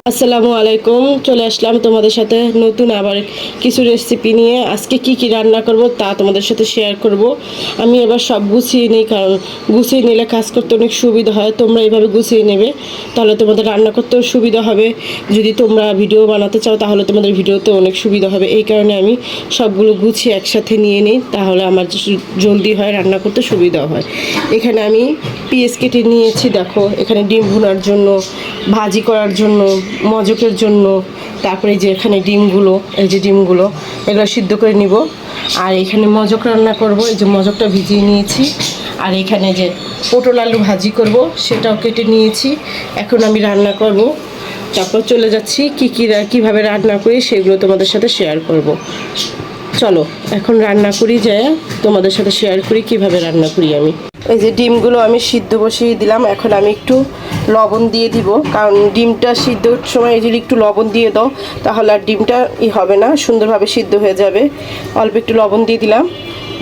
আসসালামু আলাইকুম। চলে আসলাম তোমাদের সাথে নতুন আবার কিছু রেসিপি নিয়ে। আজকে কি কি রান্না করব তা তোমাদের সাথে শেয়ার করব। আমি এবার সব গুছিয়ে নিই, কারণ গুছিয়ে নিলে কাজ করতে অনেক সুবিধা হয়। তোমরা এইভাবে গুছিয়ে নেবে, তাহলে তোমাদের রান্না করতেও সুবিধা হবে। যদি তোমরা ভিডিও বানাতে চাও তাহলে তোমাদের ভিডিওতে অনেক সুবিধা হবে। এই কারণে আমি সবগুলো গুছিয়ে একসাথে নিয়ে নিই, তাহলে আমার জলদি হয়, রান্না করতে সুবিধা হয়। এখানে আমি পেঁয়াজ কেটে নিয়েছি, দেখো এখানে ডিম ভুনার জন্য, ভাজি করার জন্য, মজকের জন্য। তারপরে যে এখানে ডিমগুলো, এই যে ডিমগুলো এগুলো সিদ্ধ করে নিব। আর এখানে মজক রান্না করব, এই যে মজকটা ভিজিয়ে নিয়েছি। আর এখানে যে পটল আলু ভাজি করব সেটাও কেটে নিয়েছি। এখন আমি রান্না করব, তারপর চলে যাচ্ছি কীভাবে রান্না করি সেগুলো তোমাদের সাথে শেয়ার করব। চলো এখন রান্না করি, যায় তোমাদের সাথে শেয়ার করি কিভাবে রান্না করি আমি। এই যে ডিমগুলো আমি সিদ্ধ বসিয়ে দিলাম। এখন আমি একটু লবণ দিয়ে দিব, কারণ ডিমটা সিদ্ধর সময় যদি একটু লবণ দিয়ে দাও তাহলে আর ডিমটা হবে না, সুন্দরভাবে সিদ্ধ হয়ে যাবে। অল্প একটু লবণ দিয়ে দিলাম,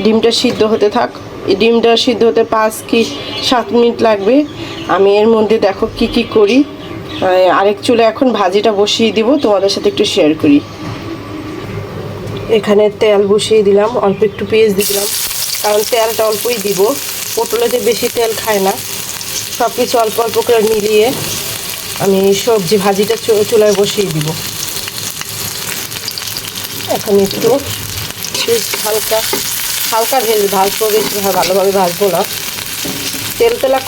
ডিমটা সিদ্ধ হতে থাক। এই ডিমটা সিদ্ধ হতে 5 কি 7 মিনিট লাগবে। আমি এর মধ্যে দেখো কি করি। আরেক চুলে এখন ভাজিটা বসিয়ে দিব, তোমাদের সাথে একটু শেয়ার করি। এখানে তেল বসিয়ে দিলাম, অল্প একটু পেঁয়াজ দিয়ে দিলাম, কারণ তেলটা অল্পই দিব। পটলেতে বেশি তেল খায় না। সব কিছু অল্প অল্প করে মিলিয়ে আমি সবজি ভাজিটা চুলায় বসিয়ে দিব। এখন একটু হালকা হালকা ভাজবো, বেশি ভালোভাবে ভাজবো না। তেলা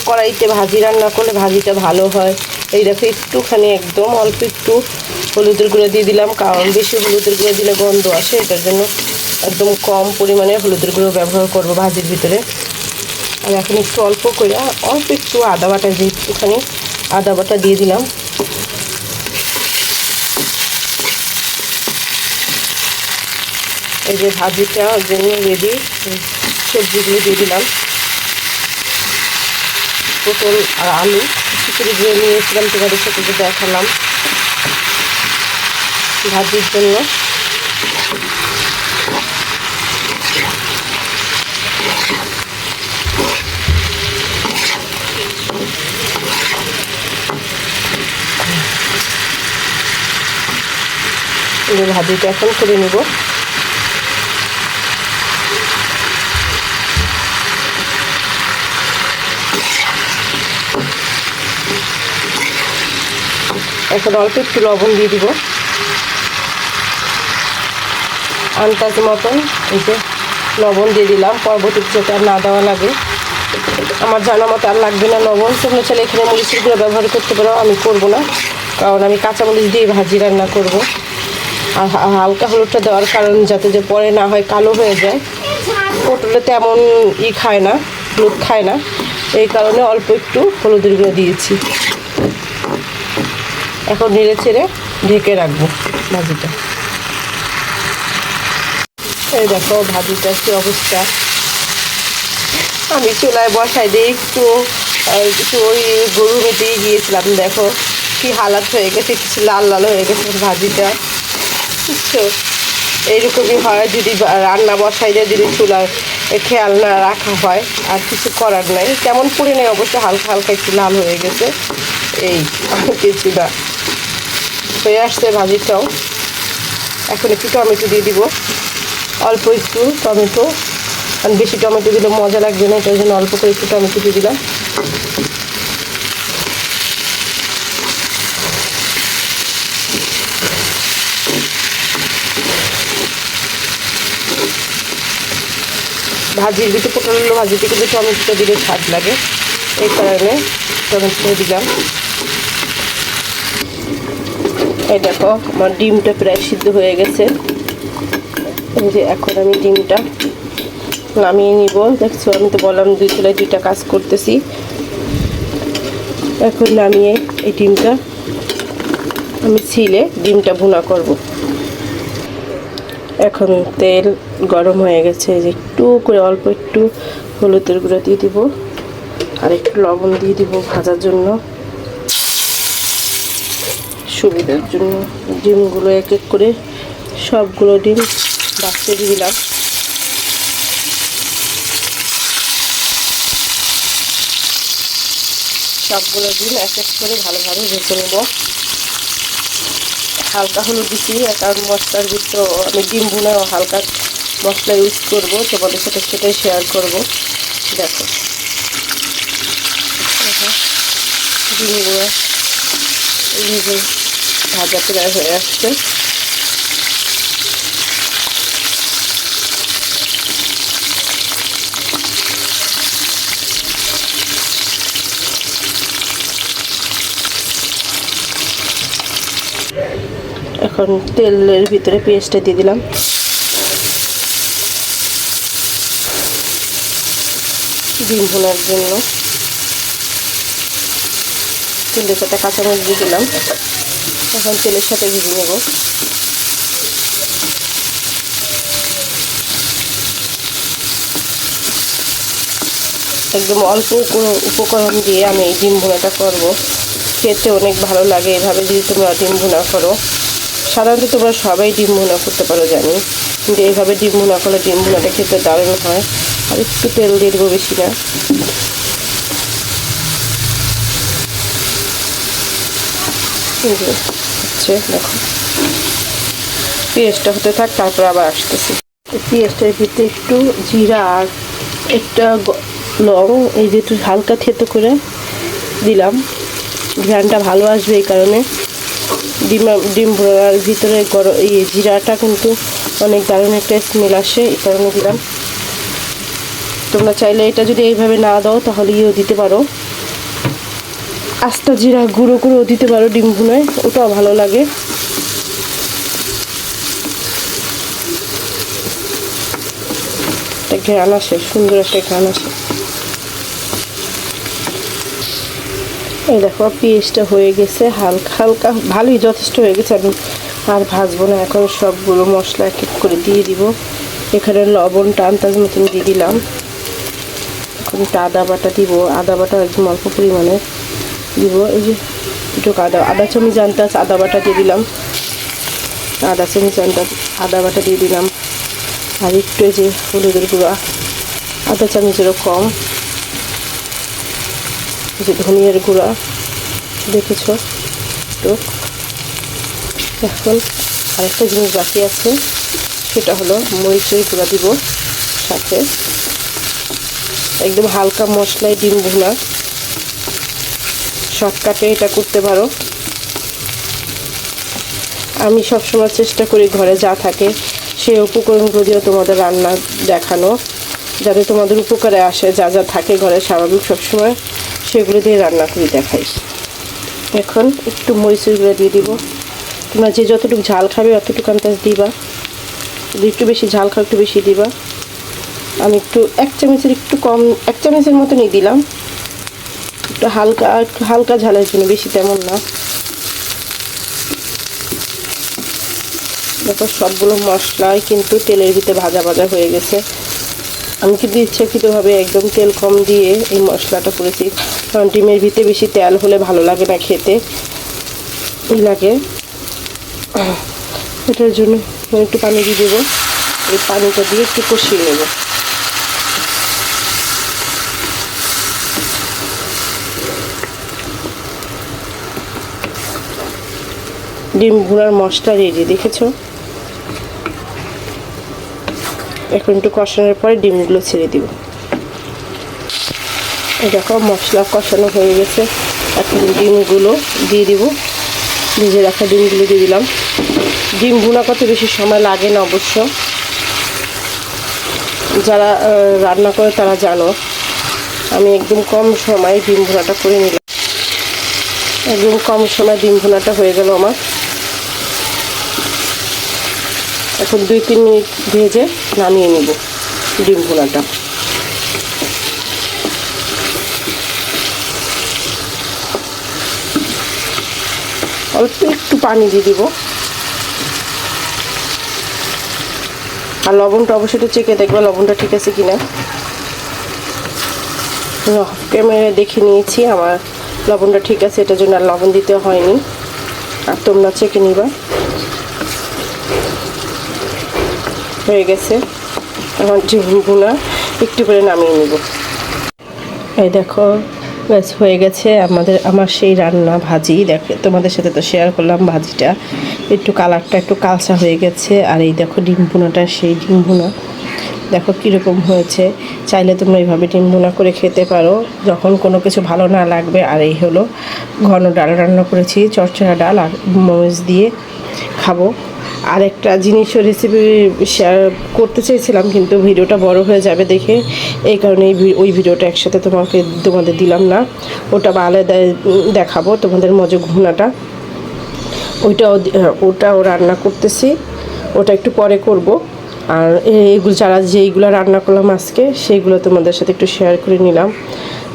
কড়াইতে ভাজি রান্না করলে ভাজিটা ভালো হয়। এই দেখো একটুখানি একদম অল্প একটু হলুদের গুঁড়ো দিয়ে দিলাম, কারণ বেশি হলুদের গুঁড়ো দিলে গন্ধ আসে, এটার জন্য একদম কম পরিমাণে হলুদের গুঁড়ো ব্যবহার করব ভাজির ভিতরে। আর এখন একটু অল্প করে অল্প একটু আদা বাটা দিয়ে একটুখানি আদা বাটা দিয়ে দিলাম। এই যে ভাজিটার জন্য রেডি, সবজিগুলো দিয়ে দিলাম। পটল আর আলু খিচুড়ি দিয়ে নিয়েছিলাম, তোমাদের সাথে যে দেখালাম ভাজির জন্য। ভাজিটা এখন করে নেব। এখন অল্প একটু লবণ দিয়ে দিব, আন্দাজ মতন। এই যে লবণ দিয়ে দিলাম, পরবর্তীতে যাতে আর না দেওয়া লাগে। আমার জানা মতো আর লাগবে না লবণ। তোমরা চাইলে এখানে মরিচের গুঁড়ো ব্যবহার করতে পারো, আমি করব না, কারণ আমি কাঁচামরিচ দিয়ে ভাজি রান্না করব। আর হালকা হলুদটা দেওয়ার কারণ যাতে যে পরে না হয় কালো হয়ে যায়। পটলে তেমন খায় না, হলুদ খায় না, এই কারণে অল্প একটু হলুদের গুঁড়ো দিয়েছি। এখন নেড়ে ছেড়ে ঢেকে রাখবো ভাজিটা। এই দেখো ভাজিটার কি অবস্থা। আমি চুলায় বসাই দিয়ে একটু ওই গরু মেটেই গিয়েছিলাম, দেখো কি হালাত হয়ে গেছে, কিছু লাল লাল হয়ে গেছে ভাজিটা, বুঝছো। এইরকমই হয় যদি রান্না বসাইলে, যদি চুলায় খেয়াল না রাখা হয়, আর কিছু করার নাই। তেমন পুড়ে নেই অবশ্য, হালকা হালকা একটু লাল হয়ে গেছে, এই কিছু না। হয়ে আসছে ভাজিটাও। এখন একটু টমেটো দিয়ে দিব, অল্প একটু টমেটো, কারণ বেশি টমেটো দিলে মজা লাগবে না, এটার জন্য অল্প করে একটু টমেটো দিয়ে দিলাম। ভাজির ভিতরে পটল ভাজিতে কিন্তু টমেটোটা দিলে স্বাদ লাগে, এই কারণে টমেটোটা দিলাম। এই দেখো আমার ডিমটা প্রায় সিদ্ধ হয়ে গেছে। এই যে এখন আমি ডিমটা নামিয়ে নিব। দেখছো আমি তো বললাম 2 চুলায় 2টা কাজ করতেছি। এখন নামিয়ে এই ডিমটা আমি ছিলে ডিমটা ভুনা করব। এখন তেল গরম হয়ে গেছে, যে একটু করে অল্প একটু হলুদের গুঁড়ো দিয়ে দিব, আর একটু লবণ দিয়ে দিব ভাজার জন্য, সুবিধার জন্য। ডিমগুলো এক এক করে সবগুলো ডিম বাছতে দিয়ে দিলাম। সবগুলো ডিম এক এক করে ভালোভাবে ভেজে নেব। হালকা হলুদ দিচ্ছি, কারণ মশলার ভিতরে আমি ডিম ভুনাও হালকা মশলা ইউজ করবো, তোমাদের সাথে সেটাই শেয়ার করব। দেখো ডিমগুলো এইভাবে ভাজা প্রায় হয়ে আসছে। এখন তেলের ভিতরে পেঁয়াজটা দিয়ে দিলাম। ডিম ভুনার জন্য তেলের সাথে কাঁচামরিচ দিয়ে দিলাম। এখন তেলের সাথে ভেজে নেব। একদম অল্প উপকরণ দিয়ে আমি এই ডিম ভুনাটা করব। খেতে অনেক ভালো লাগে এভাবে যদি তোমরা ডিম ভুনা করো। সাধারণত তোমরা সবাই ডিম ভুনা করতে পারো জানি, কিন্তু এইভাবে ডিম ভুনা করলে ডিম ভুনাটা খেতে দারুণ হয়। আর একটু তেল দিয়ে দেবো, বেশি না। হচ্ছে দেখো, পেঁয়াজটা হতে থাক, তারপর আবার আসতেছি। পেঁয়াজটার ভিতরে একটু জিরা আর একটা লং এই যে একটু হালকা থেতো করে দিলাম। ঘ্রাণটা ভালো আসবে এই কারণে। ডিম ভুনার ভিতরে এই জিরাটা কিন্তু অনেক দারুণ একটা স্মেল আসে, এই কারণে দিলাম। তোমরা চাইলে এটা যদি এইভাবে না দাও তাহলে দিতে পারো, আস্তা জিরা গুঁড়ো করেও দিতে পারো ডিম ভুনায়, ওটাও ভালো লাগে। একটা ঘ্রাণ আসে, সুন্দর একটা ঘ্রাণ আসে। এই দেখো পেঁয়াজটা হয়ে গেছে, হালকা হালকা ভালোই যথেষ্ট হয়ে গেছে। আমি আর ভাজবো না, এখন সবগুলো মশলা এক এক করে দিয়ে দিব। এখানে লবণটা আন্দাজ মতন দিয়ে দিলাম। এখন একটা আদা বাটা দিব, আদা বাটা একদম অল্প পরিমাণে দিব। এই যে একটু আদা চামচ আন্দাজ আদা বাটা দিয়ে দিলাম, আদা চামচ আন্দাজ আদা বাটা দিয়ে দিলাম। আর একটু যে হলুদের গুঁড়া আধা চামচেরও কম, যে ধনিয়ার গুঁড়া দেখেছ তো। এখন আরেকটা জিনিস বাকি আছে, সেটা হলো মরিচের গুঁড়া দিব সাথে। একদম হালকা মশলায় ডিম ভুনা, শর্টকাটে এটা করতে পারো। আমি সবসময় চেষ্টা করি ঘরে যা থাকে সেই উপকরণগুলো দিয়ে তোমাদের রান্না দেখানো, যাতে তোমাদের উপকারে আসে। যা যা থাকে ঘরে স্বাভাবিক সবসময় সেগুলো দিয়ে রান্না করে দেখাই। এখন একটু মরিচের গুঁড়া দিয়ে দিব। তোমরা যে যতটুকু ঝাল খাবে অতটুকু আন্দাজ দিবা, যদি একটু বেশি ঝাল খাও একটু বেশি দিবা। আমি একটু এক চামচের একটু কম, এক চামচের মতনই দিলাম। একটু হালকা ঝালের জন্য, বেশি তেমন না। দেখো সবগুলো মশলাই কিন্তু তেলের ভিতরে ভাজা ভাজা হয়ে গেছে। আমি কিন্তু ইচ্ছাকৃতভাবে একদম তেল কম দিয়ে এই মশলাটা করেছি, কারণ ডিমের ভিতরে বেশি তেল হলে ভালো লাগে না খেতে, লাগে। এটার জন্য একটু পানি দিয়ে দেবো। এই পানিটা দিয়ে একটু কষিয়ে নেব। ডিম ভুনার মশলা রেডি, দেখেছো। এখন একটু কষানোর পরে ডিমগুলো ছেড়ে দিব। দেখো মশলা কষানো হয়ে গেছে, এখন ডিমগুলো দিয়ে দিব। ভেজে রাখা ডিমগুলো দিয়ে দিলাম। ডিম ভুনা করতে বেশি সময় লাগে না অবশ্য, যারা রান্না করে তারা জানো। আমি একদম কম সময়ে ডিম ভুনাটা করে নিলাম। একদম কম সময় ডিম ভুনাটা হয়ে গেল আমার। এখন 2-3 মিনিট ভেজে নামিয়ে নেব ডিম ভুনাটা। অল্প একটু পানি দিয়ে দিব। আর লবণটা অবশ্যই একটু চেখে দেখবে লবণটা ঠিক আছে কিনা। ক্যামেরায় দেখে নিয়েছি আমার লবণটা ঠিক আছে, এটার জন্য আর লবণ দিতে হয়নি। আর তোমরা চেখে নিবা। হয়ে গেছে, এখন ডিম ভুনা একটু করে নামিয়ে নেব। এই দেখো ব্যাস হয়ে গেছে আমার সেই রান্না ভাজি। দেখো তোমাদের সাথে তো শেয়ার করলাম ভাজিটা, একটু কালারটা একটু কালচা হয়ে গেছে। আর এই দেখো ডিম ভুনাটা, সেই ডিম ভুনা দেখো কীরকম হয়েছে। চাইলে তোমরা এইভাবে ডিম ভুনা করে খেতে পারো যখন কোনো কিছু ভালো না লাগবে। আর এই হলো ঘন ডাল রান্না করেছি, চচ্চড়া ডাল আর মরিচ দিয়ে খাবো। আরেকটা জিনিসও রেসিপি শেয়ার করতে চেয়েছিলাম, কিন্তু ভিডিওটা বড় হয়ে যাবে দেখে এই কারণে ওই ভিডিওটা একসাথে তোমাদের দিলাম না। ওটা আলাদা দেখাবো তোমাদের মজা ঘুনাটা। ওটাও রান্না করতেছি, ওটা একটু পরে করব। আর এইগুলো যেইগুলো রান্না করলাম আজকে সেইগুলো তোমাদের সাথে একটু শেয়ার করে নিলাম।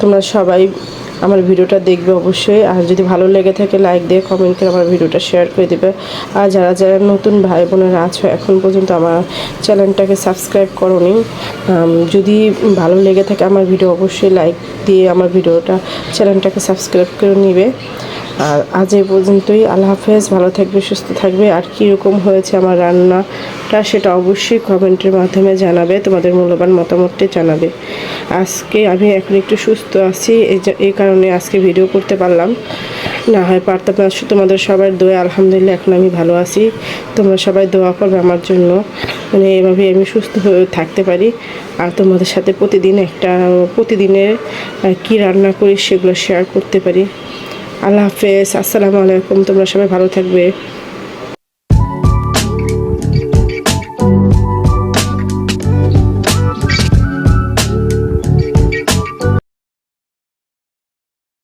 তোমরা সবাই আমার ভিডিওটা দেখবে অবশ্যই। আর যদি ভালো লেগে থাকে লাইক দিয়ে কমেন্ট করে আমার ভিডিওটা শেয়ার করে দেবে। আর যারা যারা নতুন ভাই বোনেরা আছো এখন পর্যন্ত আমার চ্যানেলটাকে সাবস্ক্রাইব করোনি, যদি ভালো লেগে থাকে আমার ভিডিও অবশ্যই লাইক দিয়ে আমার চ্যানেলটাকে সাবস্ক্রাইব করে নিবে। আর আজ এই পর্যন্তই। আল্লাহ হাফেজ, ভালো থাকবে, সুস্থ থাকবে। আর কীরকম হয়েছে আমার রান্নাটা সেটা অবশ্যই কমেন্টের মাধ্যমে জানাবে, তোমাদের মূল্যবান মতামতটি জানাবে। আজকে আমি এখন একটু সুস্থ আছি, এই কারণে আজকে ভিডিও করতে পারলাম না, হয় পারতাম না। তোমাদের সবার দোয়া আলহামদুলিল্লাহ এখন আমি ভালো আছি। তোমরা সবাই দোয়া করবে আমার জন্য, মানে এভাবেই আমি সুস্থ হয়ে থাকতে পারি। আর তোমাদের সাথে প্রতিদিনের কী রান্না করি সেগুলো শেয়ার করতে পারি। আল্লাহ হাফেজ, আসসালামু আলাইকুম। তোমরা সবাই ভালো থাকবে।